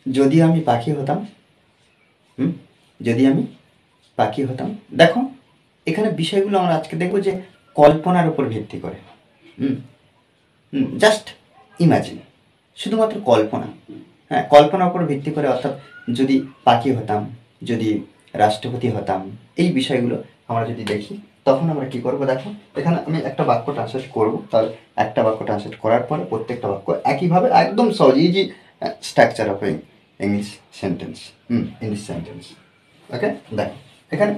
যদি আমি পাখি হতাম, যদি আমি পাখি হতাম, দেখো এখানে বিষয়গুলো আমরা আজকে দেখবো যে কল্পনার উপর ভিত্তি করে। জাস্ট ইমাজিন, শুধুমাত্র কল্পনা। হ্যাঁ, কল্পনার উপর ভিত্তি করে, অর্থাৎ যদি পাখি হতাম, যদি রাষ্ট্রপতি হতাম, এই বিষয়গুলো আমরা যদি দেখি, তখন আমরা কি করব দেখো, এখানে আমি একটা বাক্য ট্রান্সলেট করবো, তাহলে একটা বাক্য ট্রান্সলেট করার পরে প্রত্যেকটা বাক্য একইভাবে একদম সহজ, easy structure of English sentence, English sentence. Okay, দেখো এখানে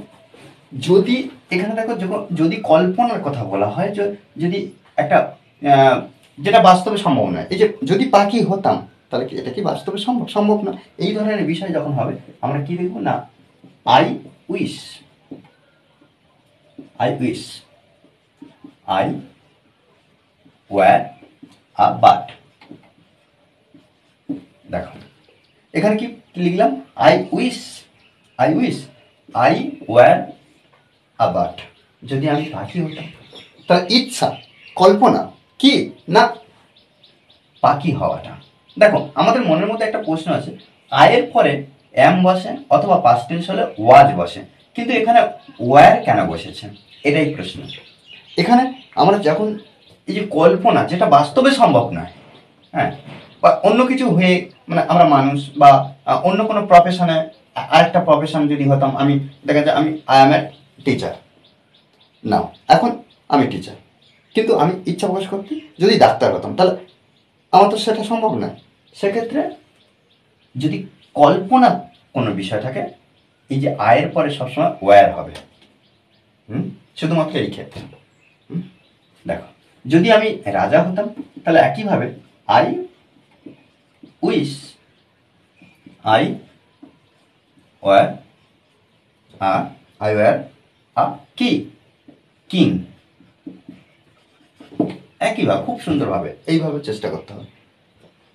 যদি, এখানে দেখো যদি কল্পনার কথা বলা হয়, যদি একটা যেটা বাস্তবে সম্ভব নয়, এই যে যদি পাখি হতাম, তাহলে কি এটা কি বাস্তবে সম্ভব? সম্ভব না। এই ধরনের বিষয় যখন হবে, আমরা কি দেখবো না, I wish, I wish, I were a bird. দেখো এখানে কি লিখলাম, I wish, I wish, I were a bird. যদি আমি পাখি হতাম, তার ইচ্ছা, কল্পনা কি না পাখি হওয়াটা। দেখো আমাদের মনের মধ্যে একটা প্রশ্ন আছে, আয়ের পরে এম বসে অথবা পাস্ট টেন্স হলে ওয়াজ বসে, কিন্তু এখানে ওয়্যার কেন বসেছে, এটাই প্রশ্ন। এখানে আমরা যখন এই যে কল্পনা, যেটা বাস্তবে সম্ভব নয়, হ্যাঁ, বা অন্য কিছু হয়ে, মানে আমরা মানুষ বা অন্য কোনো প্রফেশনে, আরেকটা প্রফেশন যদি হতাম, আমি দেখা যায় আমি আই এম এ টিচার, না এখন আমি টিচার, কিন্তু আমি ইচ্ছা প্রকাশ করতে যদি ডাক্তার হতাম, তাহলে আমার তো সেটা সম্ভব নয়। সেক্ষেত্রে যদি কল্পনা কোনো বিষয় থাকে, এই যে আয়ের পরে সবসময় ওয়্যার হবে, শুধুমাত্র এই ক্ষেত্রে। দেখো যদি আমি রাজা হতাম, তাহলে একইভাবে I wish, I were I were a কি কিং। একইভাবে খুব সুন্দরভাবে এইভাবে চেষ্টা করতে হবে।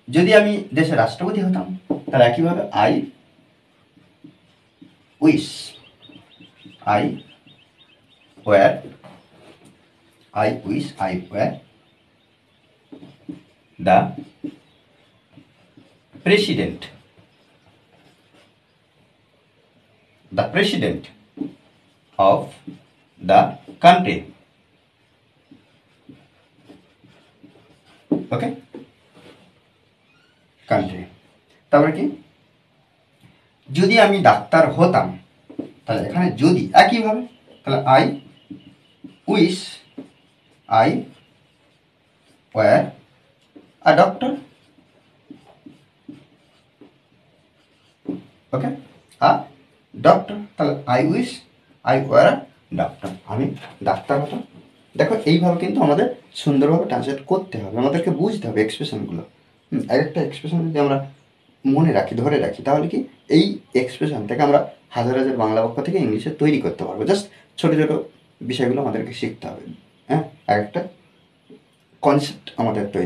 যদি আমি দেশের রাষ্ট্রপতি হতাম, তাহলে একইভাবে I wish, I were, I wish, I were the president, the president of the country. Okay, country. তারপরে কি, যদি আমি ডাক্তার হতাম, তাহলে এখানে যদি একইভাবে, তাহলে I wish, I were a doctor. Okay, a doctor, তাহলে I wish, I were a doctor, আমি ডাক্তার হতাম। দেখো এইভাবে কিন্তু আমাদের সুন্দরভাবে ট্রান্সলেট করতে হবে, আমাদেরকে বুঝতে হবে এক্সপ্রেশনগুলো। আরেকটা এক্সপ্রেশন যদি আমরা মনে রাখি, ধরে রাখি, তাহলে কি এই এক্সপ্রেশন থেকে আমরা হাজার হাজার বাংলা বাক্য থেকে ইংলিশে তৈরি করতে পারবো। জাস্ট ছোটো ছোটো বিষয়গুলো আমাদেরকে শিখতে হবে। হ্যাঁ, আরেকটা কনসেপ্ট আমাদের তৈরি